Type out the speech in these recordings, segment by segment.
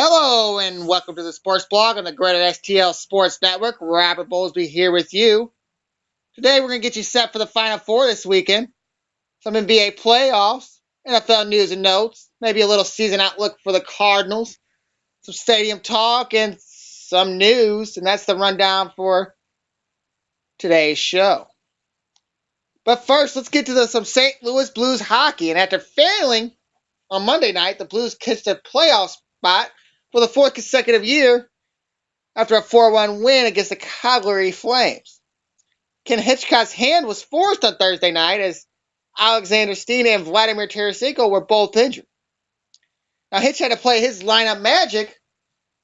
Hello and welcome to the Sports Blog on the Greater STL Sports Network. Robert Bowlesby here with you. Today we're going to get you set for the Final Four this weekend. Some NBA playoffs, NFL news and notes, maybe a little season outlook for the Cardinals, some stadium talk, and some news. And that's the rundown for today's show. But first, let's get to some St. Louis Blues hockey. And after failing on Monday night, the Blues clinched a playoff spot for the fourth consecutive year after a 4-1 win against the Calgary Flames. Ken Hitchcock's hand was forced on Thursday night as Alexander Steen and Vladimir Tarasenko were both injured. Now, Hitch had to play his lineup magic,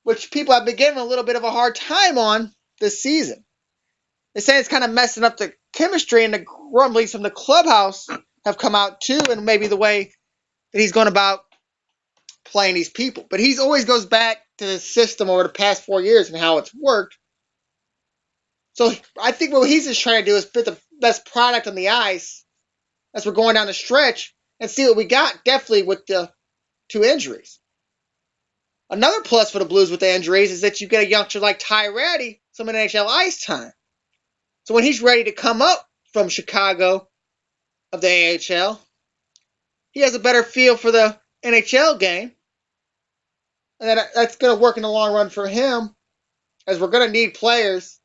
which people have been giving a little bit of a hard time on this season. They say it's kind of messing up the chemistry, and the grumblings from the clubhouse have come out too, and maybe the way that he's going about playing these people. But he always goes back to the system over the past 4 years and how it's worked. So I think what he's just trying to do is put the best product on the ice as we're going down the stretch and see what we got, definitely with the two injuries. Another plus for the Blues with the injuries is that you get a youngster like Ty Ratty some NHL ice time. So when he's ready to come up from Chicago of the AHL, he has a better feel for the NHL game. And that's going to work in the long run for him, as we're going to need players.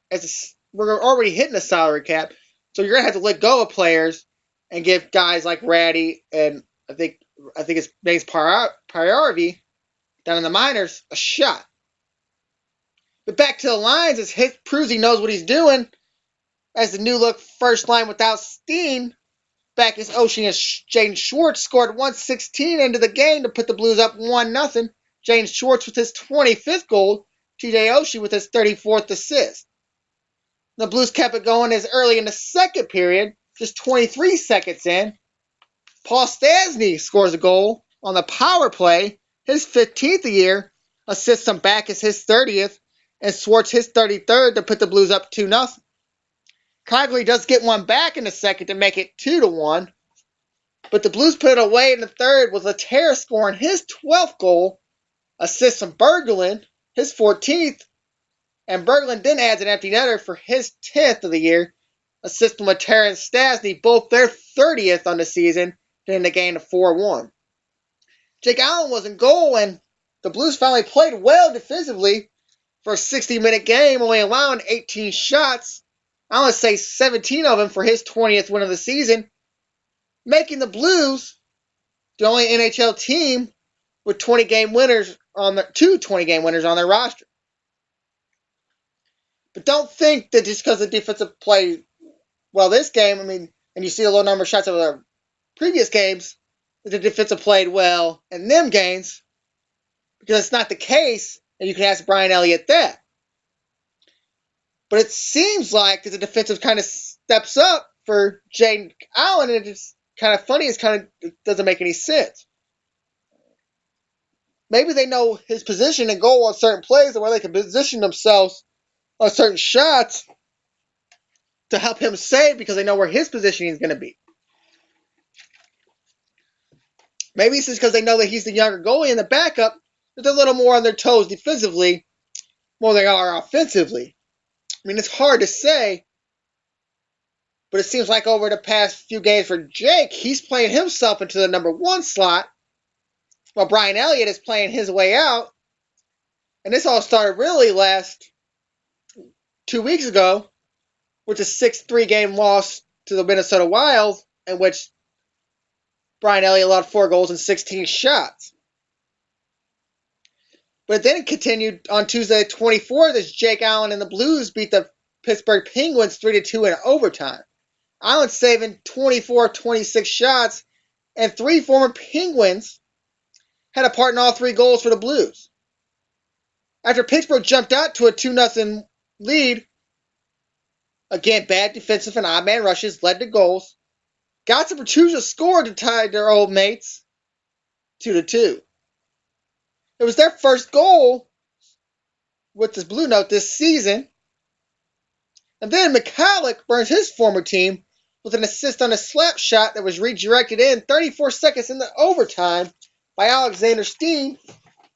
We're already hitting the salary cap, so you're going to have to let go of players and give guys like Ratty and I think it's Mace Priority down in the minors a shot. But back to the lines, as Hit proves he knows what he's doing, as the new look first line without Steen, back is Oshie and Jaden Schwartz scored 1:16 into the game to put the Blues up 1-0. Jaden Schwartz with his 25th goal, TJ Oshie with his 34th assist. The Blues kept it going as early in the second period, just 23 seconds in, Paul Stastny scores a goal on the power play, his 15th of the year, assists him back as his 30th, and Schwartz his 33rd to put the Blues up 2-0. Calgary does get one back in the second to make it 2-1, but the Blues put it away in the third with Laterra scoring his 12th goal, assists from Berglund, his 14th, and Berglund then adds an empty netter for his 10th of the year, assists from Laterra and Stastny, both their 30th on the season, in the game to 4-1. Jake Allen was in goal, and the Blues finally played well defensively for a 60-minute game, only allowing 18 shots. I want to say 17 of them for his 20th win of the season, making the Blues the only NHL team with 20-game winners on two 20-game winners on their roster. But don't think that just because the defensive played well this game, and you see a low number of shots of the previous games, that the defensive played well in them games, because it's not the case, and you can ask Brian Elliott that. But it seems like that the defensive kind of steps up for Jake Allen, and it's kind of funny. It doesn't make any sense. Maybe they know his position and goal on certain plays, and where they can position themselves on certain shots to help him save, because they know where his positioning is going to be. Maybe it's just because they know that he's the younger goalie in the backup, that they're a little more on their toes defensively more than they are offensively. It's hard to say, but it seems like over the past few games for Jake, he's playing himself into the number one slot, while Brian Elliott is playing his way out. And this all started really last 2 weeks ago with a 6-3 game loss to the Minnesota Wild, in which Brian Elliott allowed 4 goals and 16 shots. But then it continued on Tuesday the 24th as Jake Allen and the Blues beat the Pittsburgh Penguins 3-2 in overtime. Allen saving 24 26 shots, and 3 former Penguins had a part in all 3 goals for the Blues. After Pittsburgh jumped out to a 2-0 lead, again, bad defensive and odd man rushes led to goals. Gotze and Bertuzzi scored to tie their old mates 2-2. It was their first goal with this Blue Note this season. And then McCulloch burns his former team with an assist on a slap shot that was redirected in 34 seconds into overtime by Alexander Steen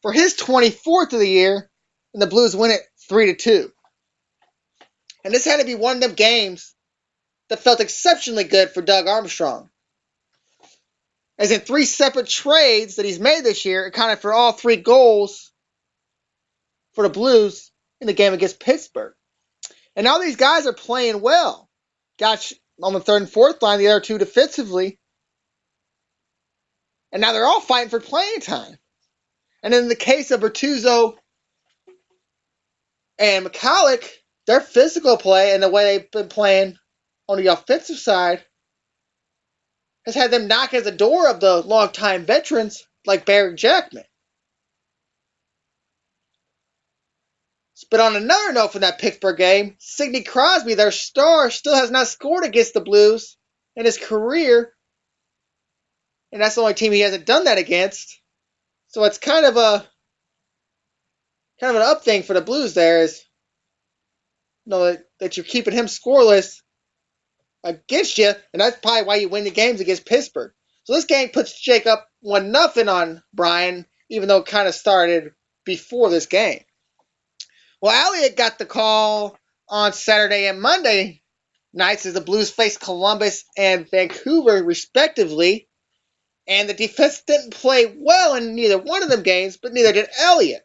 for his 24th of the year, and the Blues win it 3-2. And this had to be one of them games that felt exceptionally good for Doug Armstrong. As in 3 separate trades that he's made this year, accounted for all 3 goals for the Blues in the game against Pittsburgh. And now these guys are playing well. Got on the third and fourth line, the other 2 defensively. And now they're all fighting for playing time. And in the case of Bertuzzo and McCulloch, their physical play and the way they've been playing on the offensive side has had them knock at the door of the longtime veterans like Barry Jackman. But on another note from that Pittsburgh game, Sidney Crosby, their star, still has not scored against the Blues in his career. And that's the only team he hasn't done that against. So it's kind of an up thing for the Blues there, is that you're keeping him scoreless against you, and that's probably why you win the games against Pittsburgh. So this game puts Jake up 1-0 on Brian, even though it kind of started before this game. Well, Elliott got the call on Saturday and Monday nights as the Blues faced Columbus and Vancouver, respectively. And the defense didn't play well in neither one of them games, but neither did Elliott.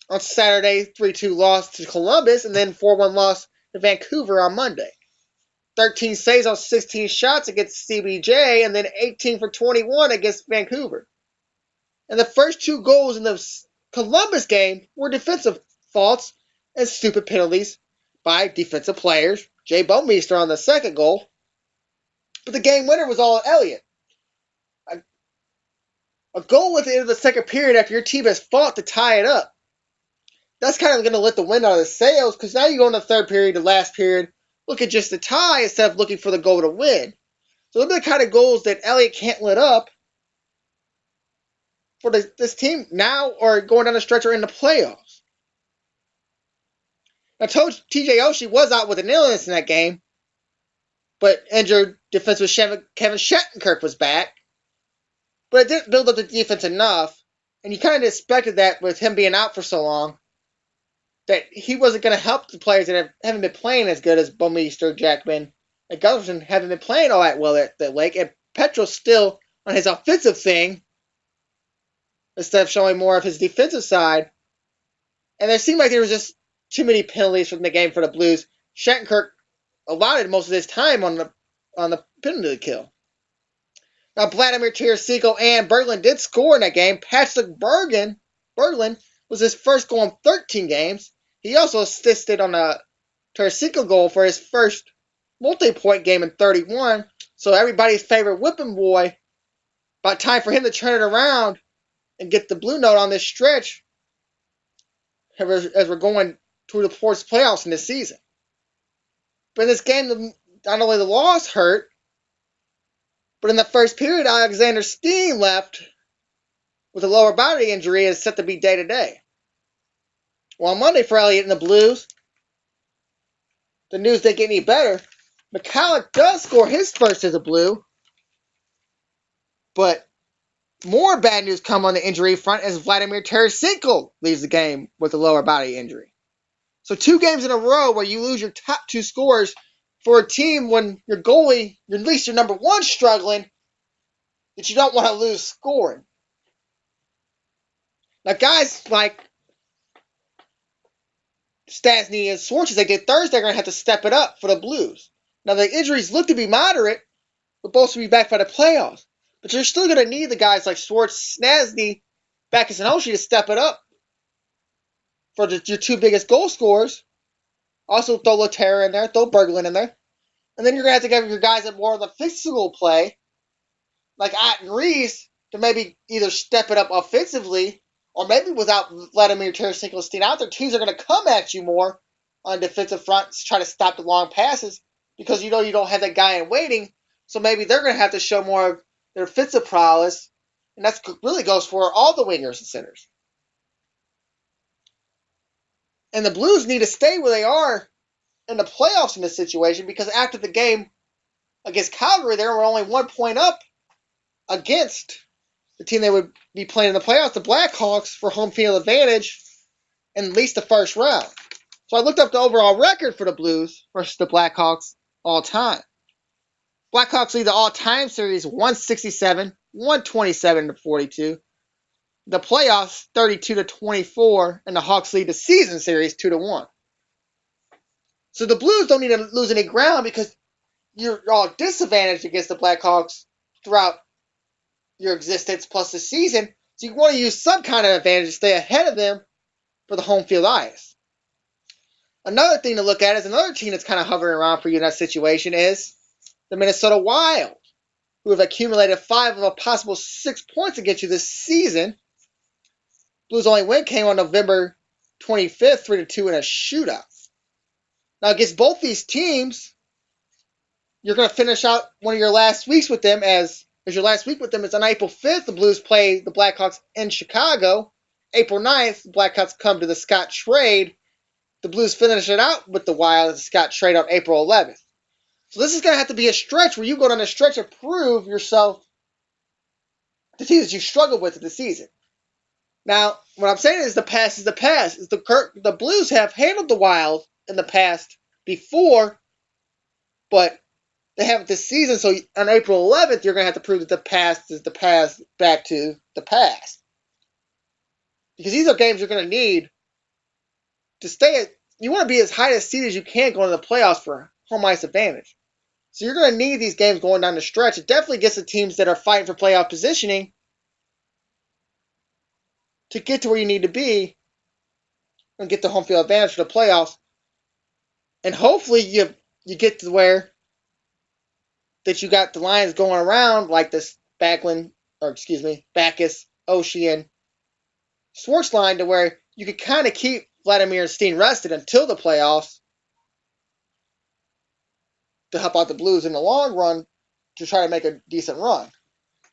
On Saturday, 3-2 loss to Columbus, and then 4-1 loss to Vancouver on Monday. 13 saves on 16 shots against CBJ, and then 18 for 21 against Vancouver. And the first 2 goals in the Columbus game were defensive faults and stupid penalties by defensive players. Jay Bouwmeester on the second goal. But the game winner was all Elliott. A goal at the end of the second period after your team has fought to tie it up. That's kind of going to let the wind out of the sails, because now you go in the third period, the last period, look at just the tie instead of looking for the goal to win. So those are the kind of goals that Elliott can't let up for this team now or going down the stretch or in the playoffs. Now, TJ Oshie was out with an illness in that game, but injured defenseman Kevin Shattenkirk was back. But it didn't build up the defense enough, and you kind of expected that with him being out for so long, that he wasn't going to help the players that haven't been playing as good as Bouwmeester, Jackman, and Gustafsson haven't been playing all that well at the Lake, and Petro's still on his offensive thing instead of showing more of his defensive side. And it seemed like there was just too many penalties from the game for the Blues. Shattenkirk allotted most of his time on the penalty kill. Now, Vladimir Tarasenko and Berglund did score in that game. Patrick Berglund was his first goal in 13 games. He also assisted on a Tarasenko goal for his first multi-point game in 31. So everybody's favorite whipping boy. About time for him to turn it around and get the blue note on this stretch as we're going towards the playoffs in this season. But in this game, not only the loss hurt, but in the first period, Alexander Steen left with a lower body injury and is set to be day-to-day. Well, on Monday for Elliott and the Blues, the news didn't get any better. McCulloch does score his first as a Blue, but more bad news come on the injury front as Vladimir Tarasenko leaves the game with a lower body injury. So 2 games in a row where you lose your top 2 scorers for a team when your goalie, at least your number 1, struggling, that you don't want to lose scoring. Now, guys like Stastny and Swartz, as they did Thursday, are going to have to step it up for the Blues. Now, the injuries look to be moderate, but both will be back by the playoffs. But you're still going to need the guys like Swartz, Stastny, Backes, and Oshie to step it up for your 2 biggest goal scorers. Also, throw Laterra in there, throw Berglund in there. And then you're going to have to give your guys that more of the physical play, like Ott and Reese, to maybe either step it up offensively, or maybe without Vladimir Tarasenko Steen out there, teams are going to come at you more on defensive fronts, try to stop the long passes, because you don't have that guy in waiting, so maybe they're going to have to show more of their offensive prowess, and that really goes for all the wingers and centers. And the Blues need to stay where they are in the playoffs in this situation, because after the game against Calgary, they were only 1 point up against the team they would be playing in the playoffs, the Blackhawks, for home field advantage in at least the first round. So I looked up the overall record for the Blues versus the Blackhawks all time. Blackhawks lead the all-time series 167, 127 to 42. The playoffs 32 to 24, and the Hawks lead the season series 2-1. So the Blues don't need to lose any ground because you're all disadvantaged against the Blackhawks throughout your existence plus the season. So you want to use some kind of advantage to stay ahead of them for the home field ice. Another thing to look at is another team that's kind of hovering around for you in that situation is the Minnesota Wild, who have accumulated 5 of a possible 6 points against you this season. Blues' only win came on November 25th, 3-2 in a shootout. Now, against both these teams, you're going to finish out one of your last weeks with them as your last week with them is on April 5th. The Blues play the Blackhawks in Chicago. April 9th, the Blackhawks come to the Scott trade. The Blues finish it out with the Wild at the Scott trade on April 11th. So this is going to have to be a stretch where you go down a stretch to prove yourself the teams that you struggled with in the season. Now, what I'm saying is the past is the past. The Blues have handled the Wild in the past before, but they haven't this season. So on April 11th, you're going to have to prove that the past is the past back to the past. Because these are games you're going to need to stay at. You want to be as high a seed as you can going into the playoffs for home ice advantage. So you're going to need these games going down the stretch. It definitely gets the teams that are fighting for playoff positioning to get to where you need to be and get the home field advantage for the playoffs. And hopefully you get to where that you got the lines going around like this Backus, Oshie, Schwartz line to where you could kind of keep Vladimir and Steen rested until the playoffs to help out the Blues in the long run to try to make a decent run.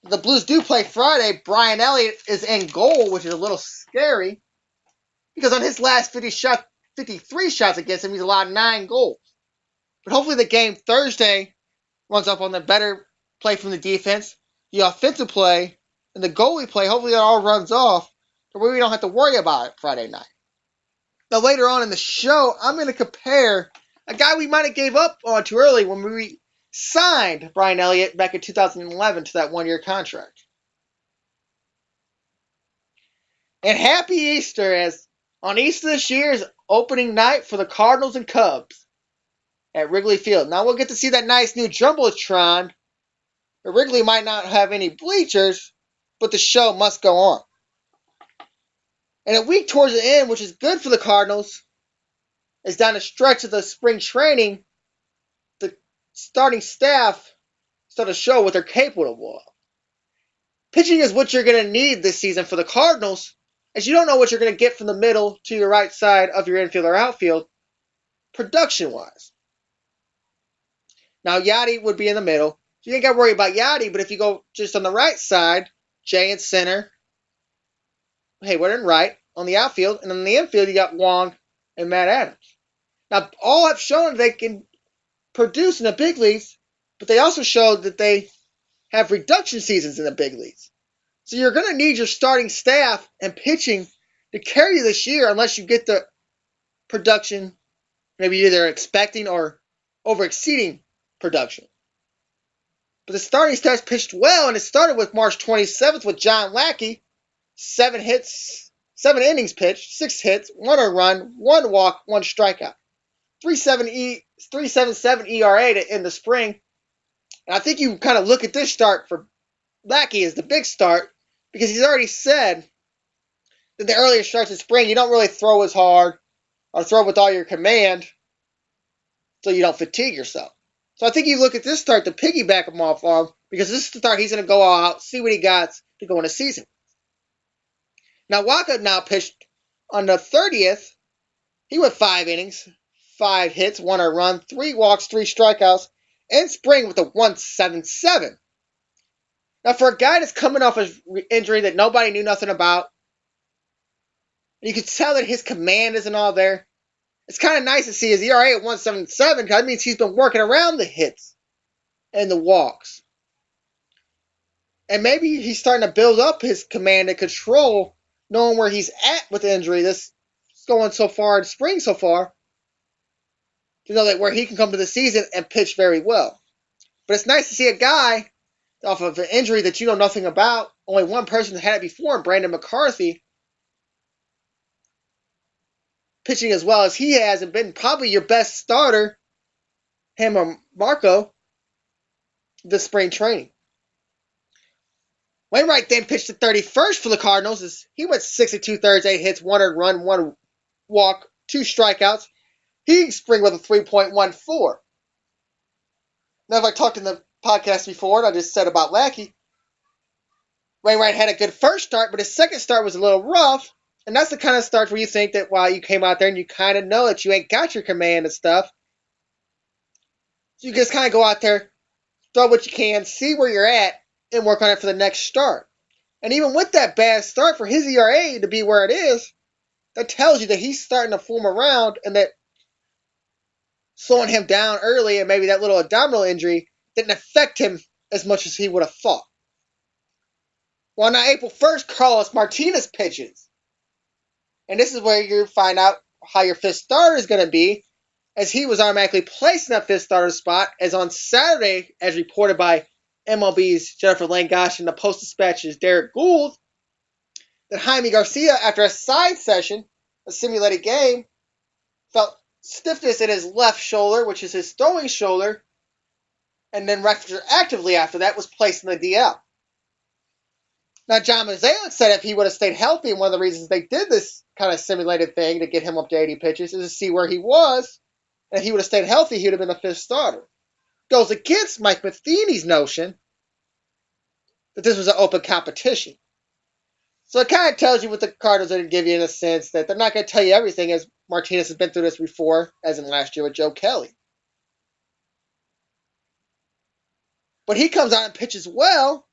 The Blues do play Friday. Brian Elliott is in goal, which is a little scary because on his last 53 shots against him, he's allowed 9 goals. But hopefully the game Thursday runs up on the better play from the defense, the offensive play, and the goalie play. Hopefully that all runs off to where we don't have to worry about it Friday night. Now later on in the show, I'm going to compare a guy we might have gave up on too early when we signed Brian Elliott back in 2011 to that 1-year contract. And happy Easter, as on Easter this year is opening night for the Cardinals and Cubs at Wrigley Field. Now we'll get to see that nice new Jumbotron. Wrigley might not have any bleachers, but the show must go on. And a week towards the end, which is good for the Cardinals, is down the stretch of the spring training. The starting staff start to show what they're capable of. Pitching is what you're going to need this season for the Cardinals, as you don't know what you're going to get from the middle to your right side of your infield or outfield, production-wise. Now, Yachty would be in the middle. So you ain't got to worry about Yachty, but if you go just on the right side, Jay in center, Hayward in right, on the outfield, and on the infield, you got Wong and Matt Adams. Now, all have shown they can produce in the big leagues, but they also showed that they have reduction seasons in the big leagues. So you're going to need your starting staff and pitching to carry you this year unless you get the production maybe either expecting or over-exceeding production. But the starting staff pitched well, and it started with March 27th with John Lackey. 7 innings pitched, 6 hits, 1 earned run, 1 walk, 1 strikeout. 3.77 ERA to end the spring. And I think you kind of look at this start for Lackey as the big start because he's already said that the earlier starts in spring, you don't really throw as hard or throw with all your command so you don't fatigue yourself. So I think you look at this start to piggyback him off of because this is the start he's going to go all out, see what he got to go in the season. Now, Waka now pitched on the 30th. He went 5 innings, 5 hits, 1 earned run, 3 walks, 3 strikeouts, in spring with a 1.77. Now, for a guy that's coming off an injury that nobody knew nothing about, you can tell that his command isn't all there. It's kind of nice to see his ERA at 1.77 because that means he's been working around the hits and the walks. And maybe he's starting to build up his command and control, knowing where he's at with the injury. This going so far in spring so far, to know that where he can come to the season and pitch very well. But it's nice to see a guy off of an injury that you know nothing about. Only one person had it before, Brandon McCarthy, pitching as well as he has and been probably your best starter, him or Marco, this spring training. Wainwright then pitched the 31st for the Cardinals. He went 6 2/3, 8 hits, 1 earned run, 1 walk, 2 strikeouts. He spring with a 3.14. Now, if I talked in the podcast before, and I just said about Lackey, Wainwright had a good first start, but his second start was a little rough. And that's the kind of start where you think that while you came out there and you kind of know that you ain't got your command and stuff, so you just kind of go out there, throw what you can, see where you're at, and work on it for the next start. And even with that bad start for his ERA to be where it is, that tells you that he's starting to form around and that slowing him down early and maybe that little abdominal injury didn't affect him as much as he would have thought. Well, now April 1st, Carlos Martinez pitches. And this is where you find out how your fifth starter is going to be, as he was automatically placed in that fifth starter spot, as on Saturday, as reported by MLB's Jennifer Langosh and the Post-Dispatch's Derek Gould, that Jaime Garcia, after a side session, a simulated game, felt stiffness in his left shoulder, which is his throwing shoulder, and then retroactively after that was placed in the DL. Now, John Mozeliak said if he would have stayed healthy, and one of the reasons they did this kind of simulated thing to get him up to 80 pitches is to see where he was, and if he would have stayed healthy, he would have been the fifth starter. Goes against Mike Matheny's notion that this was an open competition. So it kind of tells you what the Cardinals are going to give you in a sense that they're not going to tell you everything, as Martinez has been through this before, as in last year with Joe Kelly. But he comes out and pitches well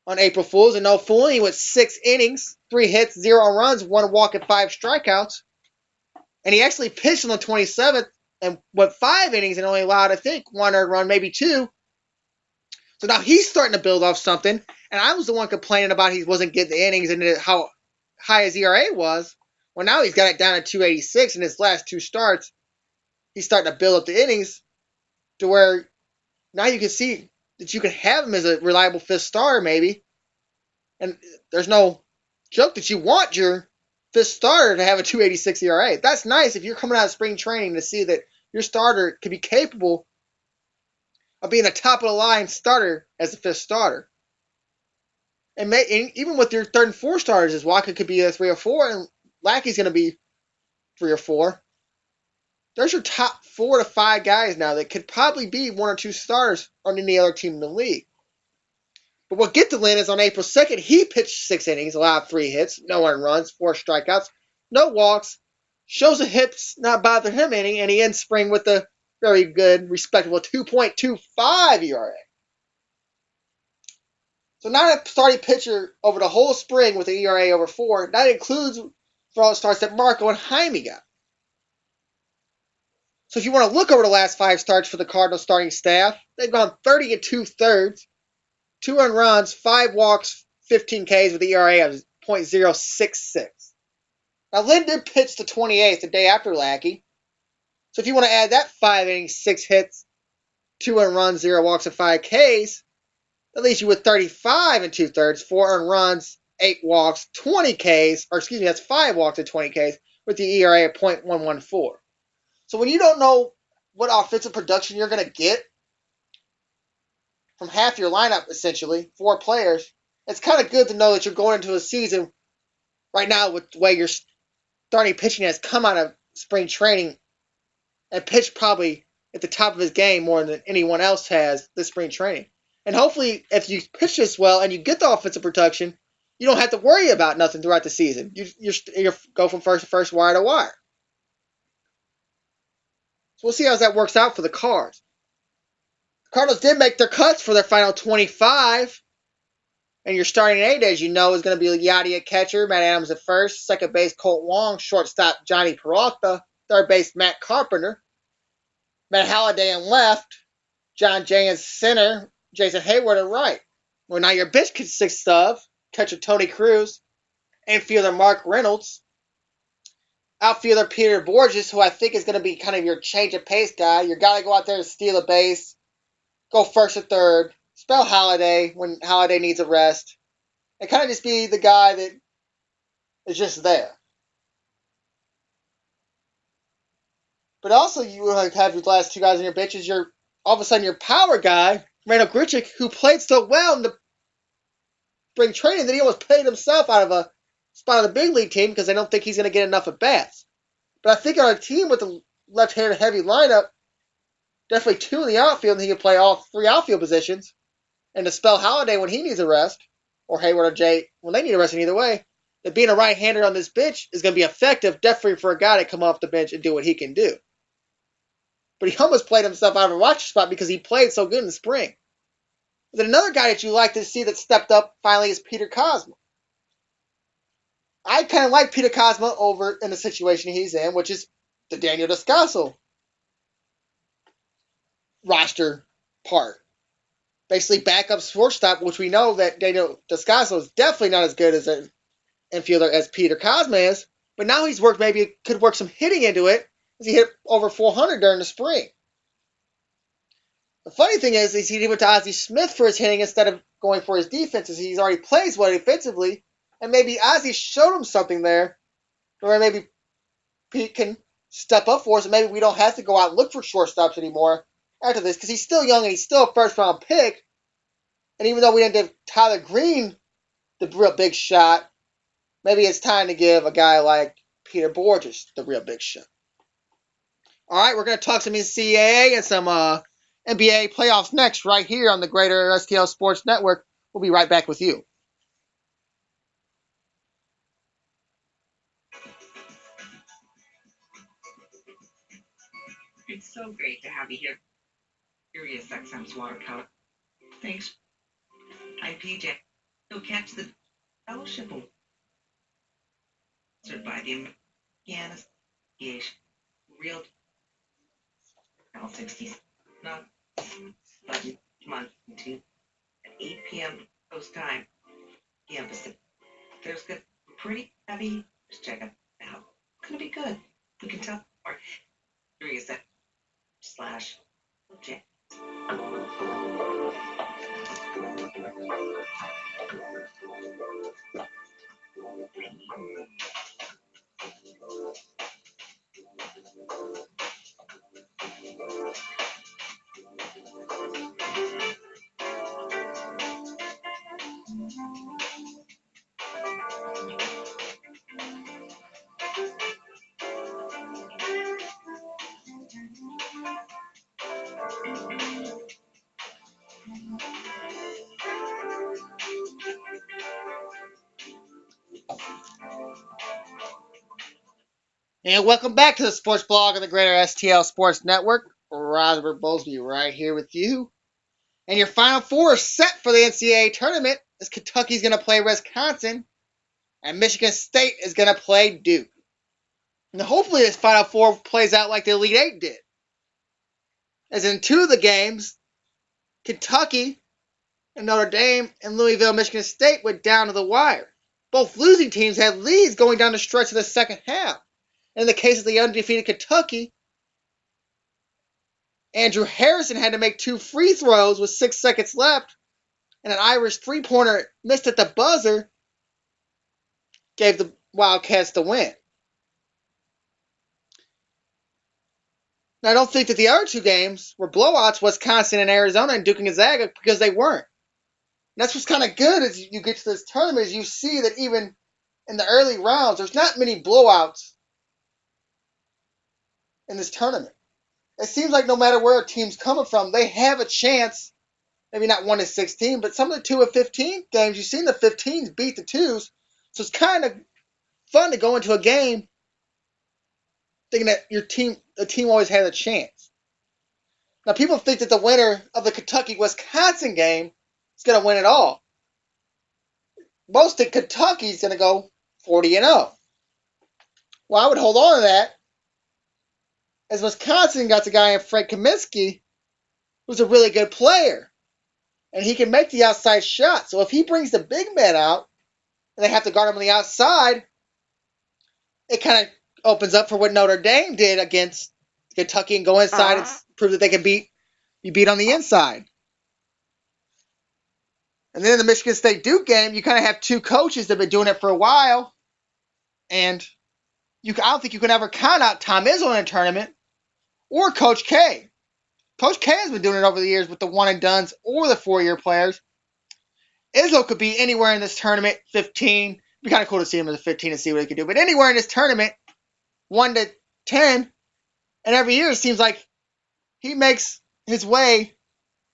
on April Fool's, and no fooling, he went 6 innings, 3 hits, 0 runs, 1 walk, and 5 strikeouts. And he actually pitched on the 27th and went 5 innings and only allowed, I think, 1 earned run, maybe 2. So now he's starting to build off something. And I was the one complaining about he wasn't getting the innings and how high his ERA was. Well, now he's got it down at 286 in his last 2 starts. He's starting to build up the innings to where now you can see that you can have him as a reliable fifth starter maybe. And there's no joke that you want your fifth starter to have a 286 ERA. That's nice if you're coming out of spring training to see that your starter can be capable of being a top-of-the-line starter as a fifth starter. And even with your third and fourth starters, as Waka could be a 3 or 4, and Lackey's going to be 3 or 4. There's your top 4 to 5 guys now that could probably be 1 or 2 starters on any other team in the league. But what get to Lynn is on April 2nd, he pitched 6 innings, allowed 3 hits, no earned runs, 4 strikeouts, no walks, shows the hips not bother him any, and he ends spring with a very good, respectable 2.25 ERA. So now a starting pitcher over the whole spring with an ERA over 4. That includes for all the starts that Marco and Jaime got. So if you want to look over the last 5 starts for the Cardinals starting staff, they've gone 30 2/3, 2 earned runs, 5 walks, 15 Ks with an ERA of .066. Now Lynn did pitch the 28th, the day after Lackey. So if you want to add that 5 innings, 6 hits, 2 earned runs, 0 walks, and 5 Ks, that leaves you with 35 2/3, 4 earned runs, 8 walks, 20 Ks, or excuse me, that's 5 walks and 20 Ks with the ERA of .114. So when you don't know what offensive production you're going to get from half your lineup, essentially, 4 players, it's kind of good to know that you're going into a season right now with the way your starting pitching has come out of spring training and pitched probably at the top of his game more than anyone else has this spring training. And hopefully, if you pitch this well and you get the offensive production, you don't have to worry about nothing throughout the season. You go from first to first, wire to wire. So we'll see how that works out for the Cards. The Cardinals did make their cuts for their final 25. And your starting 8, as you know, is going to be Yadi at catcher, Matt Adams at first, second base Colt Wong, shortstop Johnny Peralta, third base Matt Carpenter, Matt Halliday in left, John Jay in center, Jason Hayward at right. Well, now your bench consists of catcher Tony Cruz, infielder Mark Reynolds, outfielder Peter Borges, who I think is going to be kind of your change of pace guy. You're got to go out there and steal a base, go first or third, spell Holiday when Holiday needs a rest, and kind of just be the guy that is just there. But also, you have your last two guys on your benches. You're all of a sudden your power guy, Randall Grichuk, who played so well in the spring training that he almost played himself out of a spot on the big league team because I don't think he's going to get enough at bats. But I think on a team with a left-handed heavy lineup, definitely two in the outfield, and he can play all three outfield positions. And to spell Holiday when he needs a rest, or Hayward or Jay when they need a rest in either way, that being a right-hander on this bench is going to be effective, definitely for a guy to come off the bench and do what he can do. But he almost played himself out of a roster spot because he played so good in the spring. Then another guy that you like to see that stepped up finally is Peter Kozma. I kind of like Peter Kozma over in the situation he's in, which is the Daniel Descalso roster part. Basically backup shortstop, which we know that Daniel Descalso is definitely not as good as an infielder as Peter Kozma is, but now he's could work some hitting into it as he hit over 400 during the spring. The funny thing is he went to Ozzie Smith for his hitting instead of going for his defense, as he's already plays well defensively, and maybe Ozzie showed him something there, where maybe Pete can step up for us, and maybe we don't have to go out and look for shortstops anymore after this, because he's still young and he's still a first-round pick, and even though we didn't give Tyler Green the real big shot, maybe it's time to give a guy like Peter Borges the real big shot. All right, we're going to talk some NCAA and some NBA playoffs next, right here on the Greater STL Sports Network. We'll be right back with you. It's so great to have you here. Sirius XM's watercolor. Thanks. I'm PJ. You'll catch the fellowship award sponsored by the American Association. Real 60 not but month to at 8 p.m. post time. Campus. There's good pretty heavy. Just check it out. It's gonna be good. We can tell more. Sirius /J. And welcome back to the Sports Blog of the Greater STL Sports Network. Robert Bowlesby right here with you. And your Final Four is set for the NCAA tournament as Kentucky's going to play Wisconsin and Michigan State is going to play Duke. And hopefully this Final Four plays out like the Elite Eight did. As in two of the games, Kentucky and Notre Dame and Louisville, Michigan State went down to the wire. Both losing teams had leads going down the stretch of the second half. In the case of the undefeated Kentucky, Andrew Harrison had to make 2 free throws with 6 seconds left, and an Irish three-pointer missed at the buzzer gave the Wildcats the win. Now, I don't think that the other two games were blowouts, Wisconsin and Arizona and Duke and Gonzaga, because they weren't. And that's what's kind of good as you get to this tournament, is you see that even in the early rounds, there's not many blowouts in this tournament. It seems like no matter where a team's coming from, they have a chance, maybe not 1-16, but some of the 2-15 games, you've seen the 15s beat the 2s, so it's kind of fun to go into a game thinking that the team always has a chance. Now, people think that the winner of the Kentucky-Wisconsin game is going to win it all. Most think Kentucky's going to go 40-0. Well, I would hold on to that, as Wisconsin got the guy in Frank Kaminsky, who's a really good player. and he can make the outside shot. So if he brings the big man out and they have to guard him on the outside, it kind of opens up for what Notre Dame did against Kentucky and go inside and prove that they can beat on the inside. And then in the Michigan State Duke game, you kind of have two coaches that have been doing it for a while, and I don't think you can ever count out Tom Izzo in a tournament or Coach K. Coach K has been doing it over the years with the one-and-dones or the 4-year players. Izzo could be anywhere in this tournament, 15. It'd be kind of cool to see him as a 15 and see what he could do. But anywhere in this tournament, 1 to 10, and every year it seems like he makes his way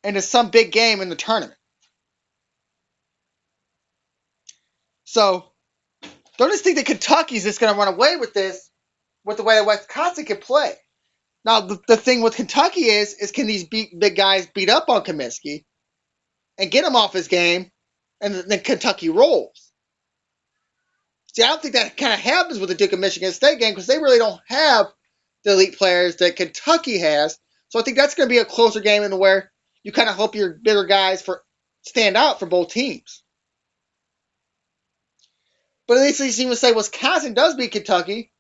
into some big game in the tournament. So don't just think that Kentucky's just going to run away with this with the way that Wisconsin can play. Now, the thing with Kentucky is can these big guys beat up on Kaminsky and get him off his game, and then Kentucky rolls. See, I don't think that kind of happens with the Duke and Michigan State game because they really don't have the elite players that Kentucky has. So I think that's going to be a closer game in where you kind of hope your bigger guys stand out for both teams. But at least you even say Wisconsin does beat Kentucky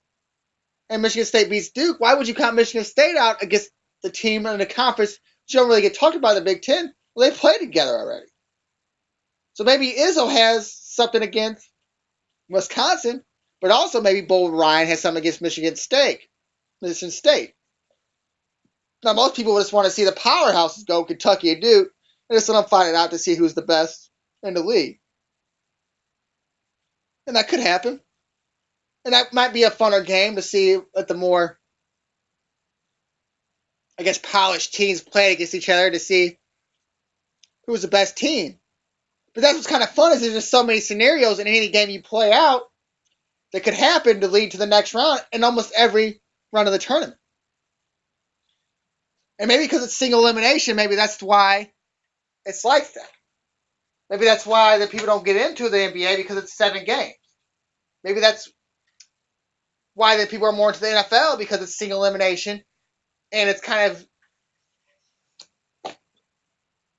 and Michigan State beats Duke. Why would you count Michigan State out against the team in the conference that you don't really get talked about in the Big Ten? Well, they play together already. So maybe Izzo has something against Wisconsin, but also maybe Bo Ryan has something against Michigan State. Now, most people just want to see the powerhouses go, Kentucky and Duke, and just let them find it out to see who's the best in the league. And that could happen. And that might be a funner game to see at the more, polished teams play against each other to see who's the best team. But that's what's kind of fun is there's just so many scenarios in any game you play out that could happen to lead to the next round in almost every round of the tournament. And maybe because it's single elimination, maybe that's why it's like that. Maybe that's why the people don't get into the NBA because it's 7 games. Maybe that's why the people are more into the NFL because it's single elimination and it's kind of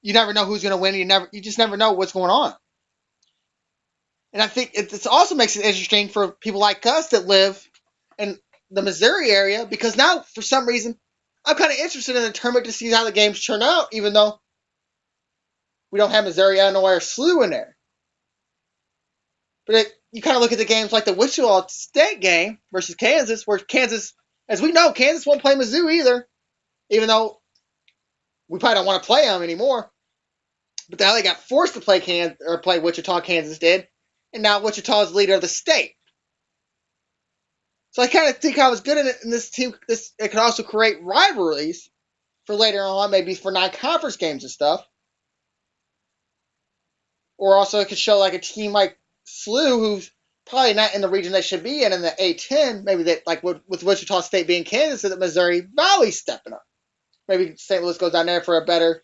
you never know who's going to win. You just never know what's going on. And I think it also makes it interesting for people like us that live in the Missouri area because now, for some reason, I'm kind of interested in the tournament to see how the games turn out, even though we don't have Missouri, Illinois, or SLU in there. But you kind of look at the games like the Wichita State game versus Kansas, where Kansas, as we know, Kansas won't play Mizzou either, even though we probably don't want to play them anymore. But now they got forced to play Wichita, Kansas did, and now Wichita is leader of the state. So I kind of think I was good in this team. It could also create rivalries for later on, maybe for non-conference games and stuff. Or also it could show like a team like SLU, who's probably not in the region they should be in the A10, maybe that like with Wichita State being Kansas, and the Missouri Valley stepping up. Maybe St. Louis goes down there for a better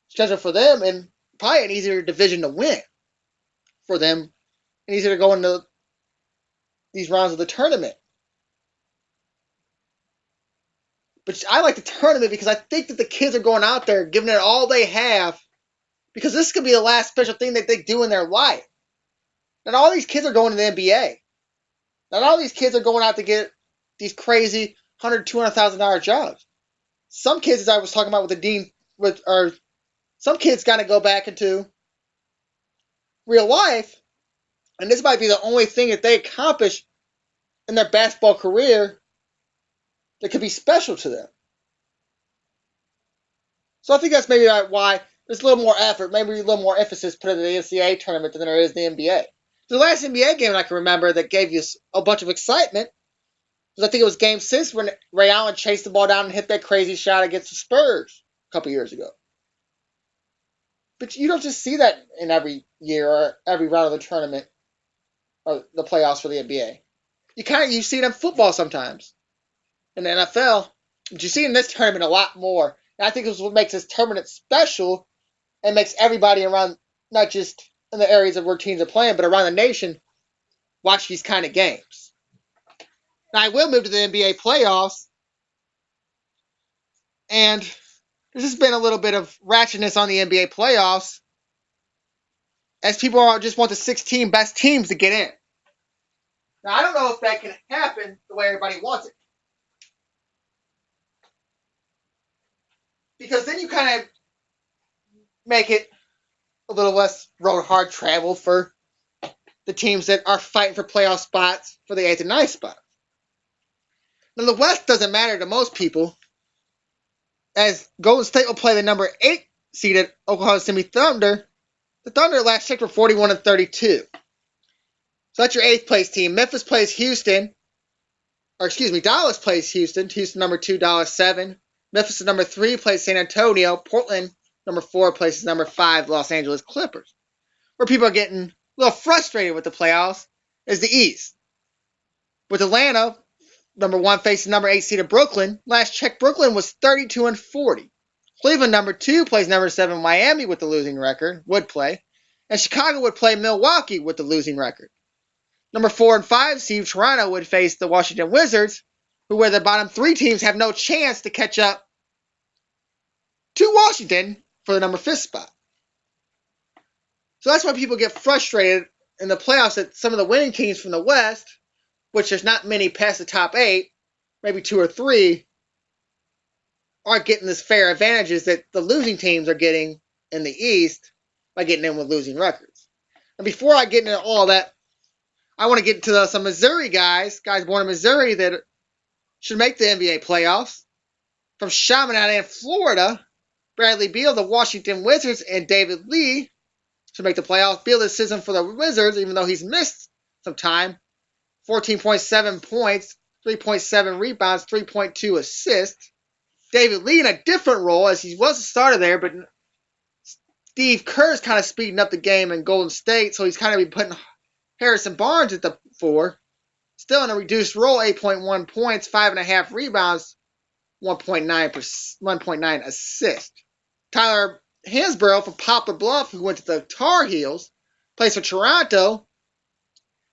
schedule for them and probably an easier division to win for them and easier to go into these rounds of the tournament. But I like the tournament because I think that the kids are going out there giving it all they have because this could be the last special thing that they do in their life. Not all these kids are going to the NBA. Not all these kids are going out to get these crazy $100,000, $200,000 jobs. Some kids, as I was talking about with the dean, some kids got to go back into real life, and this might be the only thing that they accomplish in their basketball career that could be special to them. So I think that's maybe why there's a little more effort, maybe a little more emphasis put into the NCAA tournament than there is in the NBA. The last NBA game I can remember that gave you a bunch of excitement was, I think it was Game 6 when Ray Allen chased the ball down and hit that crazy shot against the Spurs a couple years ago. But you don't just see that in every year or every round of the tournament or the playoffs for the NBA. You see it in football sometimes. In the NFL, but you see in this tournament a lot more. And I think this is what makes this tournament special and makes everybody around, not just in the areas of where teams are playing, but around the nation, watch these kind of games. Now, I will move to the NBA playoffs. And there's just been a little bit of ratchetness on the NBA playoffs as people just want the 16 best teams to get in. Now, I don't know if that can happen the way everybody wants it. Because then you kind of make it a little less road hard travel for the teams that are fighting for playoff spots for the 8th and 9th spot. Now, the West doesn't matter to most people, as Golden State will play the number 8 seeded Oklahoma City Thunder. The Thunder last checked were 41-32. So that's your 8th place team. Memphis plays Houston. Dallas plays Houston. Houston number 2, Dallas 7. Memphis is number 3, plays San Antonio. Portland number 4 plays number 5, Los Angeles Clippers. Where people are getting a little frustrated with the playoffs is the East. With Atlanta, number 1, facing number 8 seeded Brooklyn. Last check, Brooklyn was 32-40. Cleveland, number 2, plays number 7 Miami with the losing record, would play. And Chicago would play Milwaukee with the losing record. Number 4 and 5 seed Toronto would face the Washington Wizards, who where the bottom 3 teams have no chance to catch up to Washington for the number 5th spot. So that's why people get frustrated in the playoffs that some of the winning teams from the West, which there's not many past the top 8, maybe 2 or 3, aren't getting this fair advantages that the losing teams are getting in the East by getting in with losing records. And before I get into all that, I want to get to some Missouri guys born in Missouri that should make the NBA playoffs. From Chaminade in Florida, Bradley Beal, the Washington Wizards, and David Lee should make the playoffs. Beal this season for the Wizards, even though he's missed some time. 14.7 points, 3.7 rebounds, 3.2 assists. David Lee in a different role, as he was a starter there, but Steve Kerr's kind of speeding up the game in Golden State, so he's kind of putting Harrison Barnes at the 4. Still in a reduced role, 8.1 points, 5.5 rebounds, 1.9 assists. Tyler Hansborough from Poplar Bluff, who went to the Tar Heels, plays for Toronto,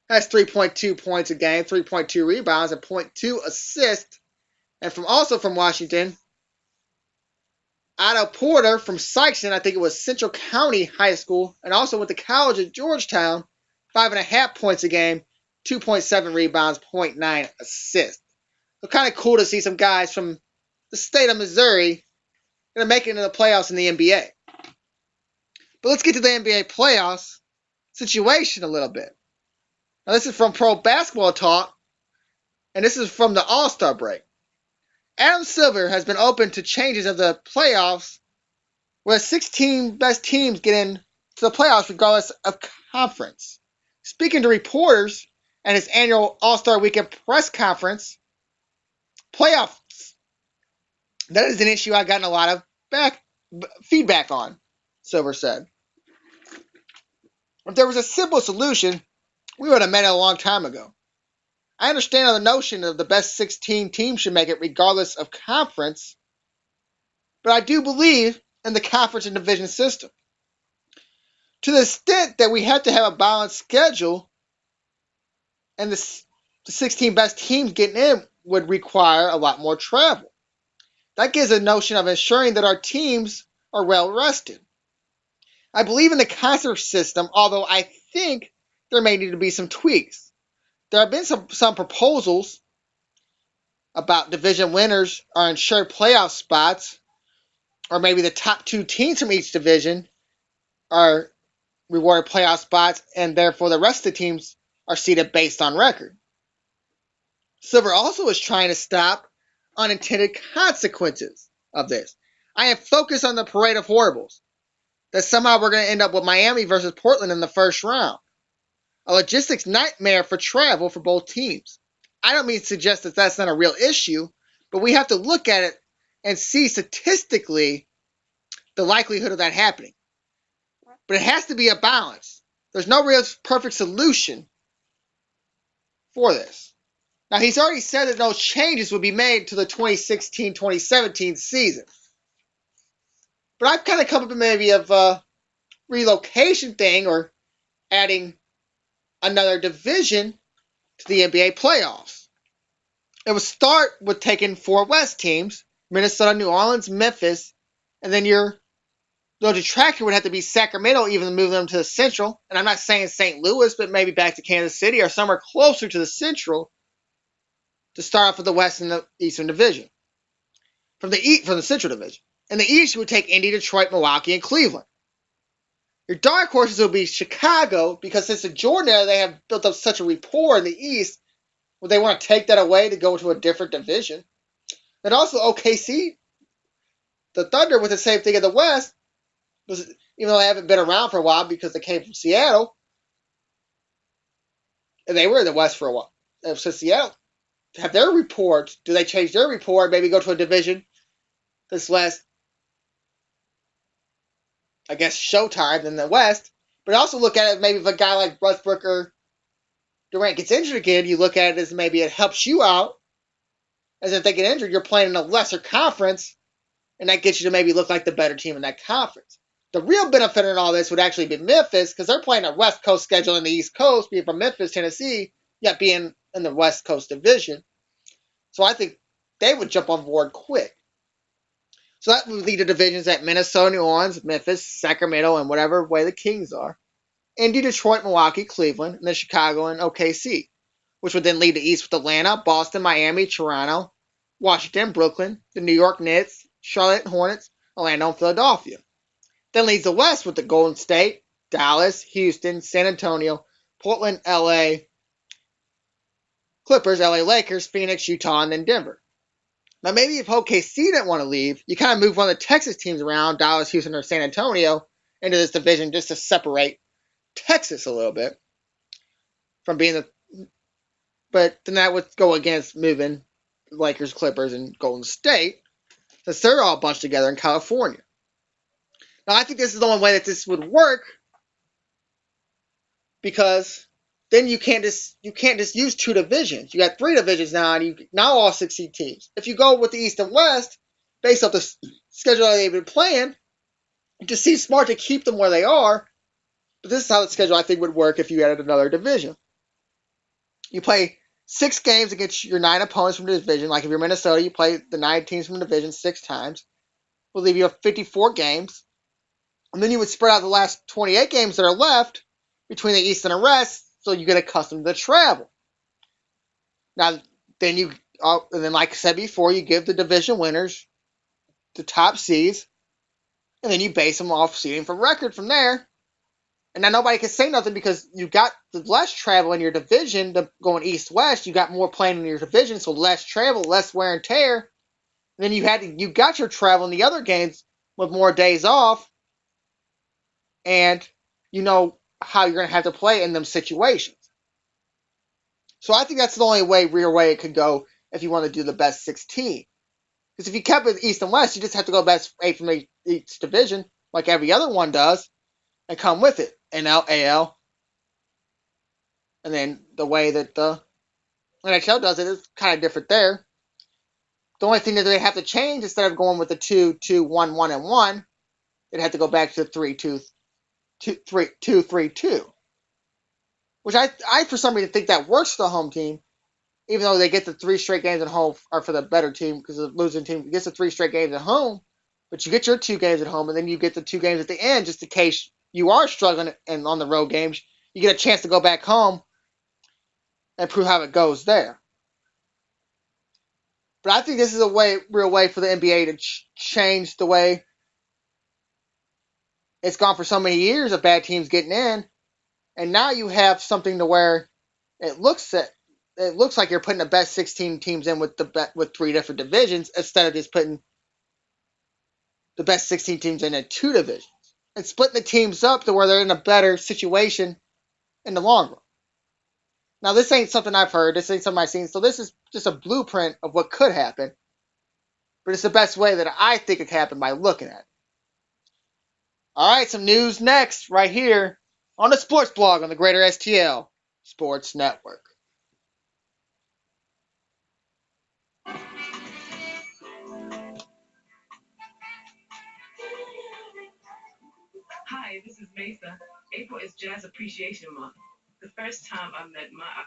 has 3.2 points a game, 3.2 rebounds, and 0.2 assists. And also from Washington, Otto Porter from Sykeston, I think it was Central County High School, and also went to college at Georgetown, 5.5 points a game, 2.7 rebounds, 0.9 assists. So kind of cool to see some guys from the state of Missouri that are making it into the playoffs in the NBA. But let's get to the NBA playoffs situation a little bit. Now this is from Pro Basketball Talk, and this is from the All-Star break. Adam Silver has been open to changes of the playoffs where 16 best teams get into the playoffs regardless of conference. Speaking to reporters at his annual All-Star Weekend press conference, playoffs, that is an issue I've gotten a lot of feedback on, Silver said. If there was a simple solution, we would have met it a long time ago. I understand the notion of the best 16 teams should make it regardless of conference, but I do believe in the conference and division system. To the extent that we have to have a balanced schedule and the 16 best teams getting in would require a lot more travel. That gives a notion of ensuring that our teams are well rested. I believe in the conference system, although I think there may need to be some tweaks. There have been some proposals about division winners are ensured playoff spots, or maybe the top 2 teams from each division are rewarded playoff spots, and therefore the rest of the teams are seeded based on record. Silver also is trying to stop unintended consequences of this. I am focused on the parade of horribles, that somehow we're going to end up with Miami versus Portland in the first round. A logistics nightmare for travel for both teams. I don't mean to suggest that that's not a real issue, but we have to look at it and see statistically the likelihood of that happening. But it has to be a balance. There's no real perfect solution for this. Now, he's already said that no changes would be made to the 2016-2017 season. But I've kind of come up with maybe of a relocation thing or adding another division to the NBA playoffs. It would start with taking 4 West teams, Minnesota, New Orleans, Memphis, and then your The detractor would have to be Sacramento, even to move them to the Central. And I'm not saying St. Louis, but maybe back to Kansas City or somewhere closer to the Central to start off with the West and the Eastern Division. From the Central Division. In the East, you would take Indy, Detroit, Milwaukee, and Cleveland. Your dark horses will be Chicago, because since the Jordan era, they have built up such a rapport in the East, would they want to take that away to go to a different division? And also OKC, the Thunder, with the same thing in the West, even though they haven't been around for a while because they came from Seattle, and they were in the West for a while. So Seattle have their report. Do they change their report? Maybe go to a division that's less, I guess, showtime than the West. But also look at it maybe if a guy like Westbrook or Durant gets injured again, you look at it as maybe it helps you out. As if they get injured, you're playing in a lesser conference, and that gets you to maybe look like the better team in that conference. The real benefit in all this would actually be Memphis, because they're playing a West Coast schedule in the East Coast, being from Memphis, Tennessee, yet being in the West Coast division. So I think they would jump on board quick. So that would lead to divisions at Minnesota, New Orleans, Memphis, Sacramento, and whatever way the Kings are. Indy, Detroit, Milwaukee, Cleveland, and then Chicago and OKC, which would then lead to East with Atlanta, Boston, Miami, Toronto, Washington, Brooklyn, the New York Knicks, Charlotte Hornets, Orlando, and Philadelphia. Then leads the West with the Golden State, Dallas, Houston, San Antonio, Portland, LA, Clippers, LA Lakers, Phoenix, Utah, and then Denver. Now maybe if OKC didn't want to leave, you kind of move one of the Texas teams around, Dallas, Houston, or San Antonio, into this division just to separate Texas a little bit from being the. But then that would go against moving Lakers, Clippers, and Golden State, since they're all bunched together in California. Now I think this is the only way that this would work, because then you can't just use two divisions. You got three divisions now, and now all 16 teams. If you go with the East and West, based off the schedule that they've been playing, it just seems smart to keep them where they are. But this is how the schedule I think would work if you added another division. You play 6 games against your 9 opponents from the division. Like if you're Minnesota, you play the 9 teams from the division 6 times. We'll leave you with 54 games. And then you would spread out the last 28 games that are left between the East and the West, so you get accustomed to travel. Now, then like I said before, you give the division winners the top seeds, and then you base them off seeding for record from there. And now nobody can say nothing, because you got the less travel in your division going East-West. You got more playing in your division, so less travel, less wear and tear. And then you got your travel in the other games with more days off, and you know how you're going to have to play in them situations. So I think that's the only real way it could go if you want to do the best 16. Because if you kept it East and West, you just have to go best 8 from each division, like every other one does, and come with it. NL, AL. And then the way that the NHL does it is kind of different there. The only thing that they have to change, instead of going with the 2-2-1-1 and 1, they'd have to go back to 3-2-3-2. Which I for some reason think that works for the home team, even though they get the 3 straight games at home are for the better team, because the losing team gets the 3 straight games at home, but you get your 2 games at home, and then you get the 2 games at the end, just in case you are struggling and on the road games, you get a chance to go back home and prove how it goes there. But I think this is a real way for the NBA to change the way it's gone for so many years of bad teams getting in, and now you have something to where it looks like you're putting the best 16 teams in with 3 different divisions, instead of just putting the best 16 teams in 2 divisions and splitting the teams up to where they're in a better situation in the long run. Now, this ain't something I've heard. This ain't something I've seen. So this is just a blueprint of what could happen. But it's the best way that I think it could happen by looking at it. All right, some news next right here on the Sports Blog on the Greater STL Sports Network. Hi, this is Mesa. April is Jazz Appreciation Month. The first time I met my...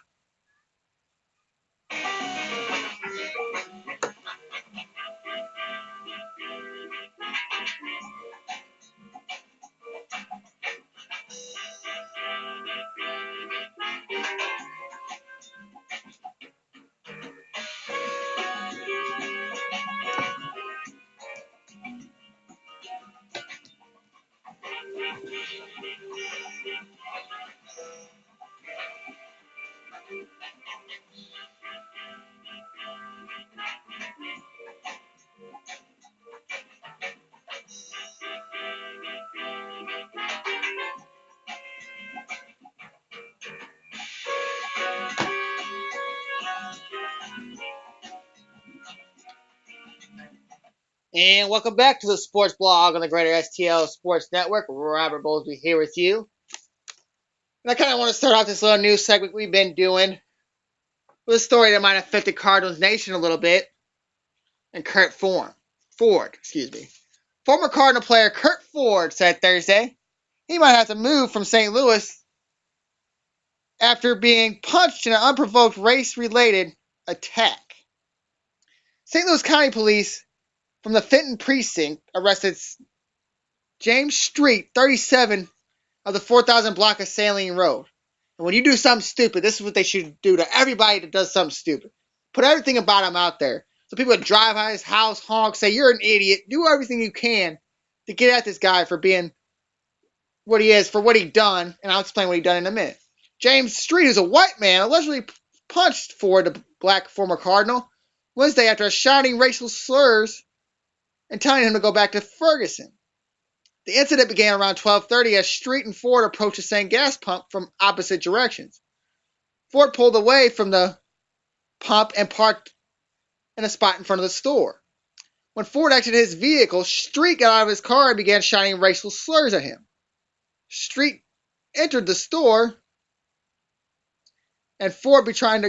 And welcome back to the Sports Blog on the Greater STL Sports Network. Robert Bowlesby here with you. And I kind of want to start off this little news segment we've been doing with a story that might affect the Cardinals nation a little bit. And Kurt Ford. Former Cardinal player Kurt Ford said Thursday he might have to move from St. Louis after being punched in an unprovoked race-related attack. St. Louis County Police from the Fenton Precinct arrested James Street, 37, of the 4,000 block of Saline Road. And when you do something stupid, this is what they should do to everybody that does something stupid. Put everything about him out there. So people that drive by his house, honk, say, you're an idiot. Do everything you can to get at this guy for being what he is, for what he done. And I'll explain what he done in a minute. James Street, who's a white man, allegedly punched Ford, the black former Cardinal, Wednesday after shouting racial slurs and telling him to go back to Ferguson. The incident began around 12:30 as Street and Ford approached the same gas pump from opposite directions. Ford pulled away from the pump and parked in a spot in front of the store. When Ford exited his vehicle, Street got out of his car and began shouting racial slurs at him. Street entered the store, and Ford tried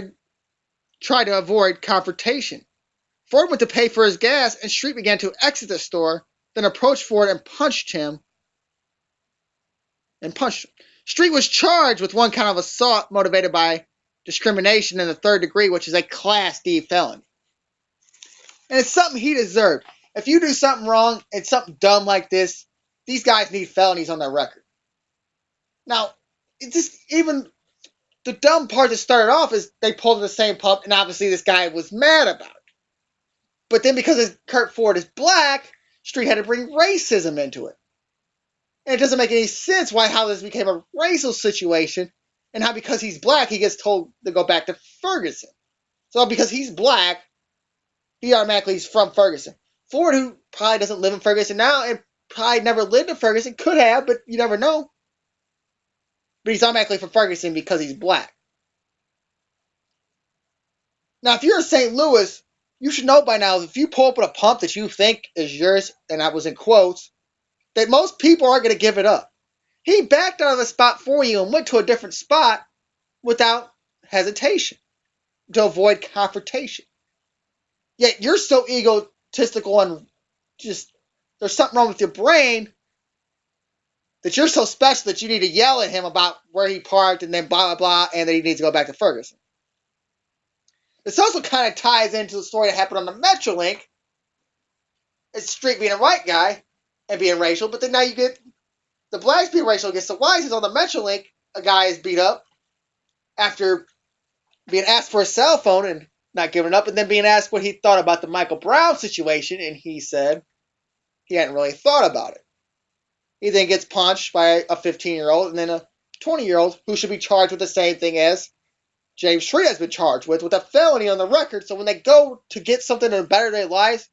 to avoid confrontation. Ford went to pay for his gas, and Street began to exit the store, then approached Ford and punched him. Street was charged with one count of assault motivated by discrimination in the third degree, which is a Class D felony. And it's something he deserved. If you do something wrong and something dumb like this, these guys need felonies on their record. Now, it's just even the dumb part that started off is they pulled in the same pump, and obviously this guy was mad about it. But then because Kurt Ford is black, Street had to bring racism into it. And it doesn't make any sense how this became a racial situation and how because he's black, he gets told to go back to Ferguson. So because he's black, he automatically is from Ferguson. Ford, who probably doesn't live in Ferguson now and probably never lived in Ferguson, could have, but you never know. But he's automatically from Ferguson because he's black. Now, if you're in St. Louis, you should know by now, if you pull up at a pump that you think is yours, and I was in quotes, that most people aren't going to give it up. He backed out of the spot for you and went to a different spot without hesitation to avoid confrontation. Yet you're so egotistical and just there's something wrong with your brain that you're so special that you need to yell at him about where he parked and then blah, blah, blah, and that he needs to go back to Ferguson. This also kind of ties into the story that happened on the Metrolink. It's Street being a white guy and being racial, but then now you get the blacks being racial against the whites. On the Metrolink, a guy is beat up after being asked for a cell phone and not giving up, and then being asked what he thought about the Michael Brown situation, and he said he hadn't really thought about it. He then gets punched by a 15-year-old and then a 20-year-old who should be charged with the same thing as James Street has been charged with a felony on the record. So when they go to get something to better their lives,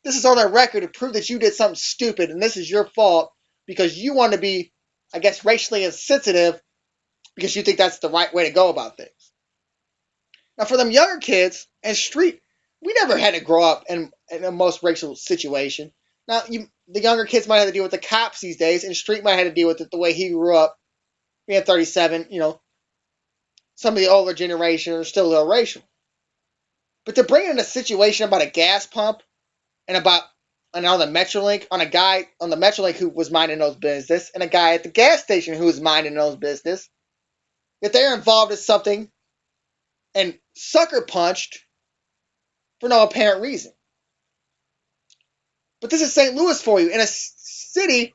this is on their record to prove that you did something stupid and this is your fault because you want to be, I guess, racially insensitive because you think that's the right way to go about things. Now, for them younger kids and Street, we never had to grow up in a most racial situation. Now, the younger kids might have to deal with the cops these days, and Street might have to deal with it the way he grew up, being 37, some of the older generation are still a little racial. But to bring in a situation about a gas pump and on the Metrolink, on a guy on the Metrolink who was minding those business, and a guy at the gas station who was minding those business, that they're involved in something and sucker punched for no apparent reason. But this is St. Louis for you, in a city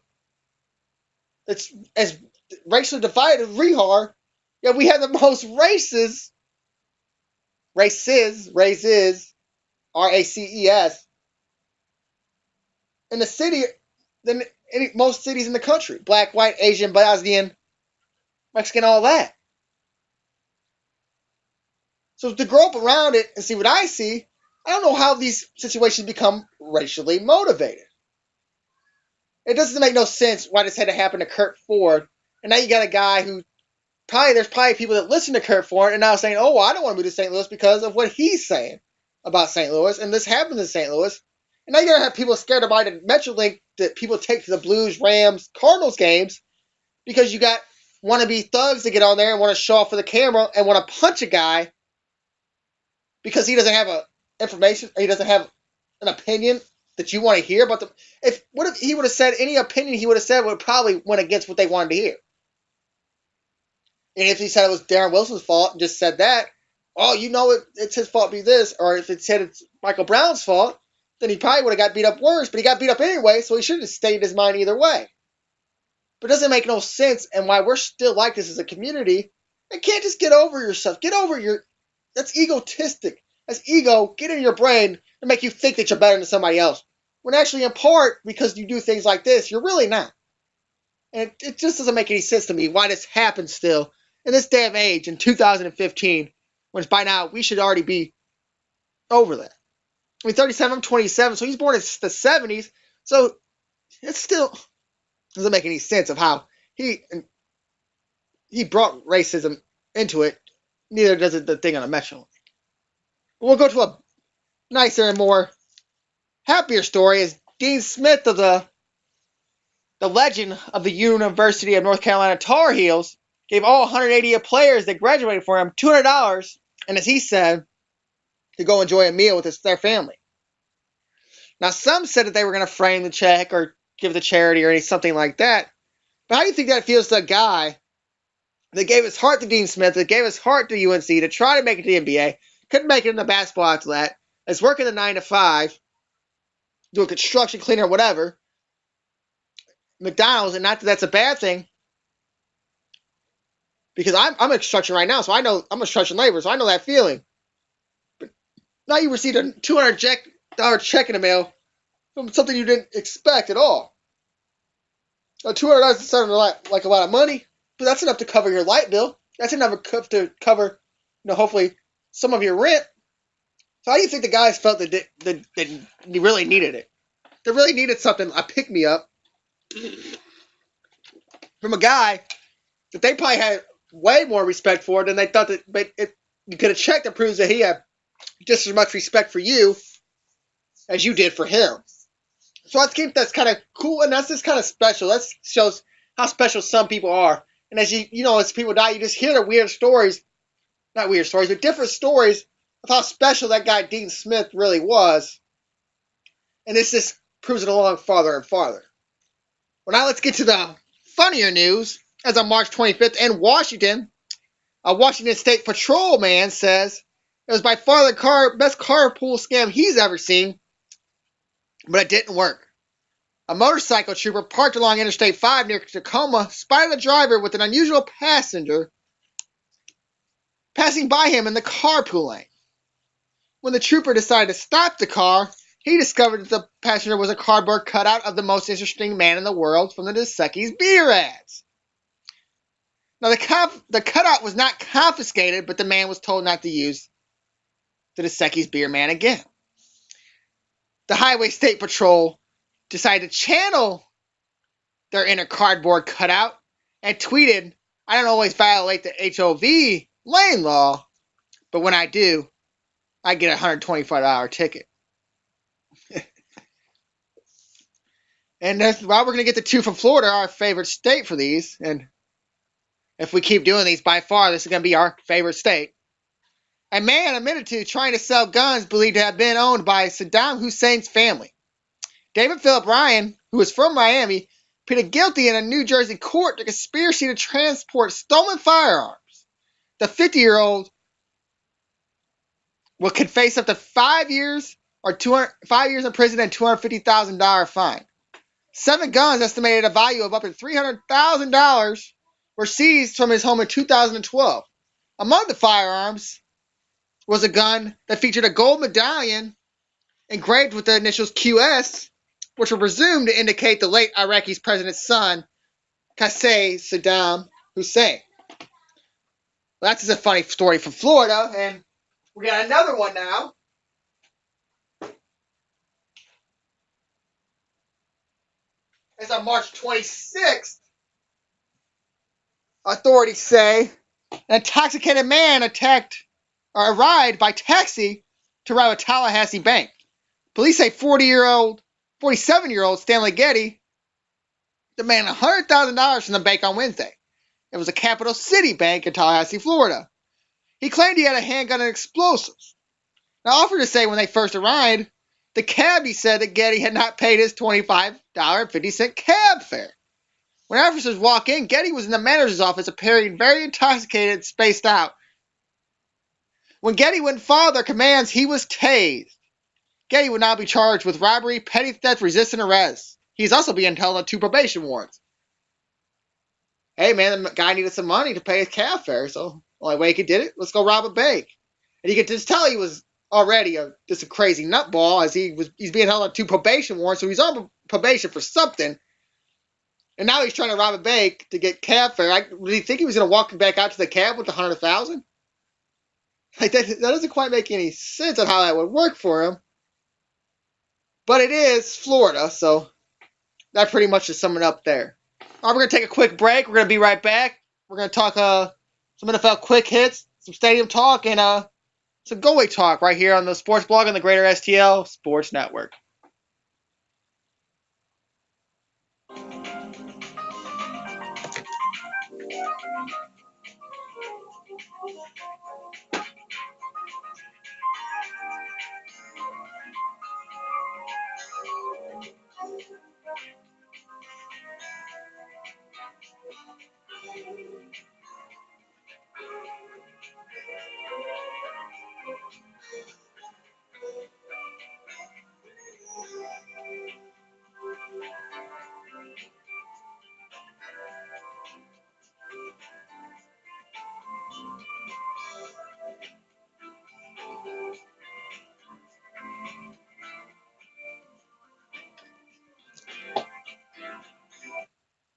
that's as racially divided as we are. Yeah, we have the most races, R-A-C-E-S, in the city than most cities in the country. Black, white, Asian, Bosnian, Mexican, all that. So to grow up around it and see what I see, I don't know how these situations become racially motivated. It doesn't make no sense why this had to happen to Kurt Ford. And now you got a guy who there's probably people that listen to Kurt Ford and now saying, oh, I don't want to move to St. Louis because of what he's saying about St. Louis. And this happens in St. Louis. And now you're going to have people scared to buy the Metrolink that people take to the Blues, Rams, Cardinals games because you got wannabe thugs to get on there and want to show off for the camera and want to punch a guy because he doesn't have information or he doesn't have an opinion that you want to hear. But what if he would have said any opinion he would have said would probably went against what they wanted to hear? And if he said it was Darren Wilson's fault and just said that, oh, you know it's his fault be this, or if it said it's Michael Brown's fault, then he probably would have got beat up worse, but he got beat up anyway, so he should have stayed his mind either way. But it doesn't make no sense, and why we're still like this as a community, you can't just get over yourself. Get over that's egotistic. That's ego, get in your brain and make you think that you're better than somebody else. When actually in part, because you do things like this, you're really not. And it just doesn't make any sense to me why this happens still in this day of age in 2015, when by now we should already be over that. I mean, 37, I'm 27, so he's born in the 70s, so it still doesn't make any sense of how he brought racism into it. Neither does it the thing on a Metro. We'll go to a nicer and more happier story as Dean Smith of the legend of the University of North Carolina Tar Heels gave all 180 players that graduated for him $200, and as he said, to go enjoy a meal with their family. Now, some said that they were going to frame the check or give the charity or something like that. But how do you think that feels to a guy that gave his heart to Dean Smith, that gave his heart to UNC, to try to make it to the NBA, couldn't make it in the basketball after that, is working the 9 to 5, doing construction, cleaner, whatever, McDonald's, and not that that's a bad thing, because I'm in construction right now, so I know I'm a construction laborer, so I know that feeling. But now you received a $200 check in the mail from something you didn't expect at all. Now, $200 doesn't sound like a lot of money, but that's enough to cover your light bill. That's enough to cover, hopefully some of your rent. So how do you think the guys felt that they really needed it? They really needed something, a pick-me-up, from a guy that they probably had way more respect for than they thought that. But you get a check that proves that he had just as much respect for you as you did for him. So I think that's kind of cool, and that's just kind of special. That shows how special some people are. And as as people die, you just hear the weird stories, not weird stories, but different stories of how special that guy Dean Smith really was. And this just proves it along farther and farther. Well, now let's get to the funnier news. As on March 25th in Washington, a Washington State patrolman says it was by far the best carpool scam he's ever seen, but it didn't work. A motorcycle trooper parked along Interstate 5 near Tacoma spotted a driver with an unusual passenger passing by him in the carpool lane. When the trooper decided to stop the car, he discovered that the passenger was a cardboard cutout of the most interesting man in the world from the Dos Equis beer ads. Now, the cutout was not confiscated, but the man was told not to use the Dos Equis beer man again. The Highway State Patrol decided to channel their inner cardboard cutout and tweeted, "I don't always violate the HOV lane law, but when I do, I get a $125 ticket." And that's why we're going to get the two from Florida, our favorite state for these. And if we keep doing these, by far, this is going to be our favorite state. A man admitted to trying to sell guns believed to have been owned by Saddam Hussein's family. David Philip Ryan, who is from Miami, pleaded guilty in a New Jersey court to conspiracy to transport stolen firearms. The 50-year-old could face up to 5 years or 5 years in prison and $250,000 fine. 7 guns estimated a value of up to $300,000 were seized from his home in 2012. Among the firearms was a gun that featured a gold medallion engraved with the initials QS, which were presumed to indicate the late Iraqi president's son, Qasem Saddam Hussein. Well, that's just a funny story from Florida, and we got another one now. As on March 26th, authorities say an intoxicated man arrived by taxi to rob a Tallahassee bank. Police say 47-year-old Stanley Getty demanded $100,000 from the bank on Wednesday. It was a Capital City bank in Tallahassee, Florida. He claimed he had a handgun and explosives. Now, offered to say when they first arrived, the cabbie said that Getty had not paid his $25.50 cab fare. When officers walked in, Getty was in the manager's office appearing very intoxicated and spaced out. When Getty wouldn't follow their commands, he was tased. Getty would now be charged with robbery, petty theft, resisting arrest. He's also being held on 2 probation warrants. Hey man, the guy needed some money to pay his cab fare, so the only way he could get it, let's go rob a bank. And you could just tell he was already just a crazy nutball, as he's being held on 2 probation warrants, so he's on probation for something. And now he's trying to rob a bank to get cab fare. Did he think he was going to walk back out to the cab with the $100,000? Like that doesn't quite make any sense on how that would work for him. But it is Florida, so that pretty much is summing up there. All right, we're going to take a quick break. We're going to be right back. We're going to talk some NFL quick hits, some stadium talk, and some goalie talk right here on the sports blog on the Greater STL Sports Network.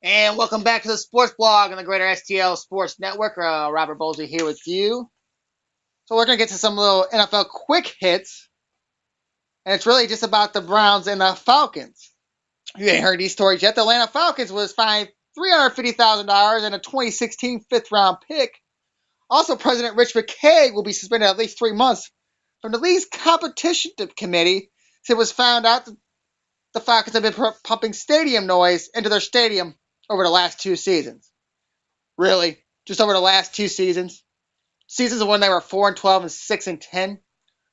And welcome back to the sports blog on the Greater STL Sports Network. Robert Bowlesby here with you. So we're going to get to some little NFL quick hits. And it's really just about the Browns and the Falcons. You ain't heard these stories yet. The Atlanta Falcons was fined $350,000 and a 2016 fifth-round pick. Also, President Rich McKay will be suspended at least 3 months from the league's competition committee since it was found out that the Falcons have been pumping stadium noise into their stadium over the last 2 seasons. Really? Just over the last 2 seasons? Seasons when they were 4-12 and 6-10?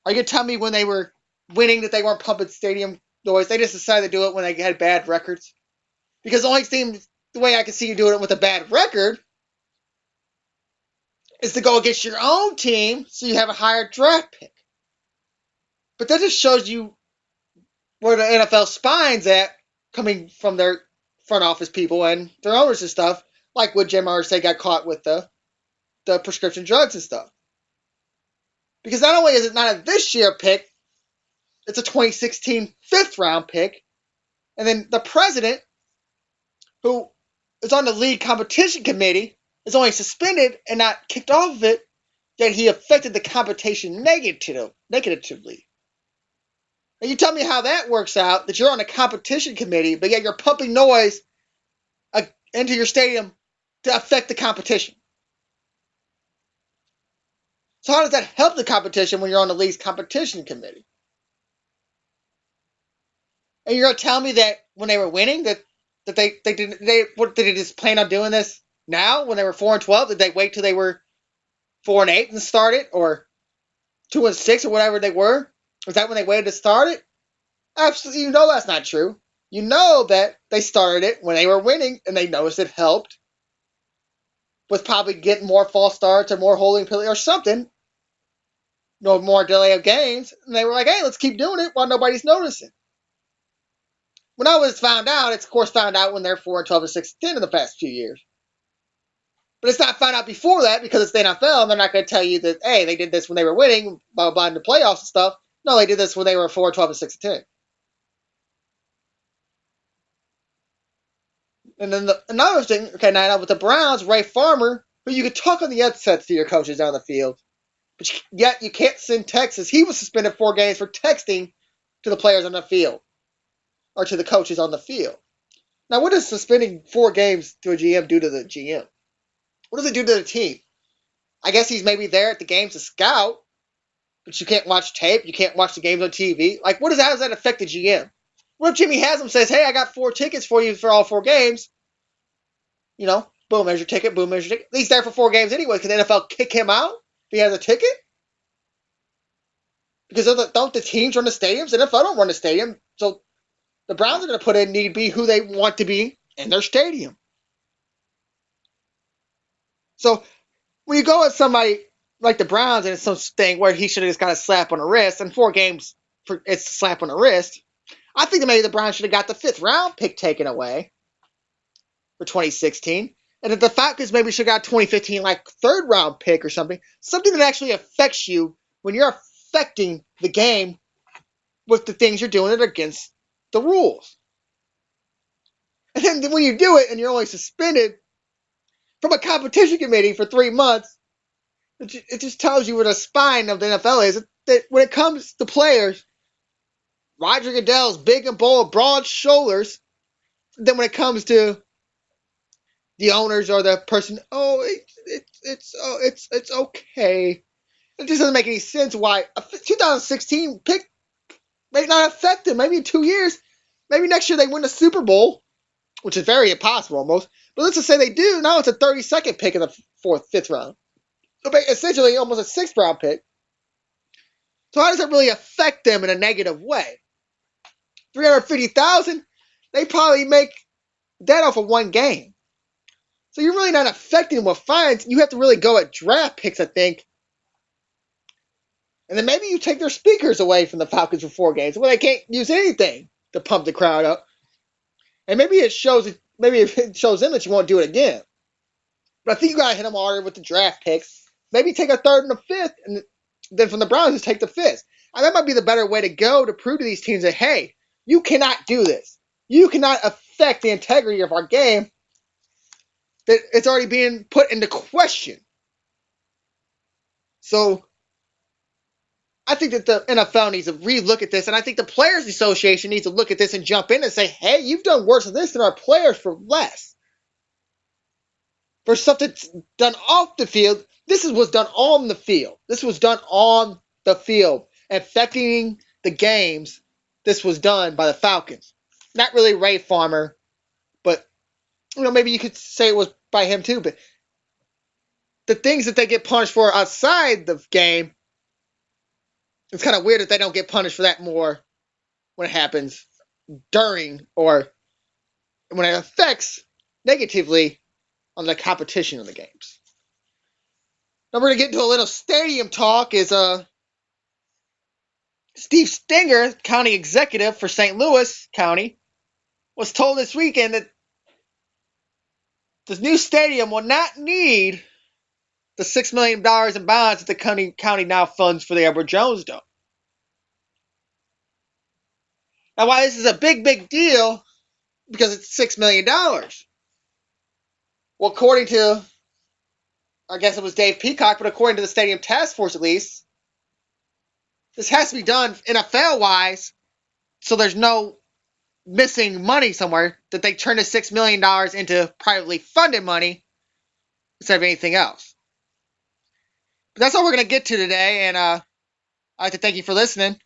Are you going to tell me when they were winning that they weren't pumping stadium noise? They just decided to do it when they had bad records? Because the way I can see you doing it with a bad record is to go against your own team so you have a higher draft pick. But that just shows you where the NFL spine's at, coming from their front office people and their owners and stuff, like when Jim Irsay got caught with the prescription drugs and stuff. Because not only is it not a this year pick, it's a 2016 fifth-round pick. And then the president, who is on the league competition committee, is only suspended and not kicked off of it, yet he affected the competition negatively. And you tell me how that works out, that you're on a competition committee, but yet you're pumping noise into your stadium to affect the competition. So how does that help the competition when you're on the league's competition committee? And you're going to tell me that when they were winning, that they did they just plan on doing this now when they were 4-12? Did they wait till they were 4-8 and start it, or 2-6 or whatever they were? Was that when they waited to start it? Absolutely, you know that's not true. You know that they started it when they were winning, and they noticed it helped with probably getting more false starts or more holding penalty or something. No more delay of games. And they were like, hey, let's keep doing it while nobody's noticing. When I was found out, it's of course found out when they're 4-12 and 6-10 in the past few years. But it's not found out before that because it's the NFL, and they're not going to tell you that, hey, they did this when they were winning, blah, blah, blah, in the playoffs and stuff. No, they did this when they were 4-12 and 6-10. And then another thing, okay, now with the Browns, Ray Farmer, who you could talk on the headsets to your coaches down the field, but yet you can't send texts. He was suspended 4 games for texting to the players on the field, or to the coaches on the field. Now, what does suspending 4 games to a GM do to the GM? What does it do to the team? I guess he's maybe there at the games to scout, but you can't watch tape, you can't watch the games on TV. Like, how does that affect the GM? What if Jimmy Haslam says, hey, I got 4 tickets for you for all 4 games? You know, boom, there's your ticket, boom, there's your ticket. He's there for 4 games anyway. Can the NFL kick him out if he has a ticket? Because don't the teams run the stadiums? The NFL don't run the stadium. So the Browns are going to put in need be who they want to be in their stadium. So when you go with somebody like the Browns and it's some thing where he should have just got a slap on the wrist, and 4 games, it's a slap on the wrist, I think that maybe the Browns should have got the 5th round pick taken away for 2016. And that the Falcons maybe should have got 2015 like 3rd round pick or something. Something that actually affects you when you're affecting the game with the things you're doing it against the rules. And then when you do it and you're only suspended from a competition committee for 3 months, it just tells you where the spine of the NFL is. That when it comes to players, Roger Goodell's big and bold, broad shoulders. Then when it comes to the owners or the person, it's okay. It just doesn't make any sense why a 2016 pick may not affect them. Maybe in 2 years, maybe next year they win the Super Bowl, which is very impossible almost. But let's just say they do. Now it's a 32nd pick in the 5th round. So essentially almost a 6th round pick. So how does that really affect them in a negative way? $350,000, they probably make that off of 1 game. So you're really not affecting them with fines. You have to really go at draft picks, I think. And then maybe you take their speakers away from the Falcons for 4 games. Well, they can't use anything to pump the crowd up. And maybe it shows them that you won't do it again. But I think you got to hit them harder with the draft picks. Maybe take a 3rd and a 5th, and then from the Browns, just take the 5th. And that might be the better way to go to prove to these teams that, hey, you cannot do this. You cannot affect the integrity of our game. That it's already being put into question. So I think that the NFL needs to relook at this, and I think the Players Association needs to look at this and jump in and say, hey, you've done worse than this than our players for less. For stuff that's done off the field, this was done on the field. This was done on the field. Affecting the games, this was done by the Falcons. Not really Ray Farmer, but maybe you could say it was by him too. But the things that they get punished for outside the game, it's kind of weird that they don't get punished for that more when it happens during or when it affects negatively on the competition of the games. Now we're going to get into a little stadium talk. Is Steve Stinger, county executive for St. Louis County, was told this weekend that this new stadium will not need the $6 million in bonds that the county now funds for the Edward Jones Dome. Now, why this is a big deal, because it's $6 million. Well, according to, I guess it was Dave Peacock, but according to the Stadium Task Force at least, this has to be done NFL-wise, so there's no missing money somewhere, that they turn the $6 million into privately funded money instead of anything else. But that's all we're going to get to today, and I'd like to thank you for listening.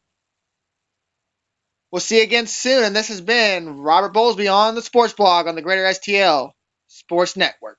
We'll see you again soon, and this has been Robert Bowlesby on the Sports Blog on the Greater STL Sports Network.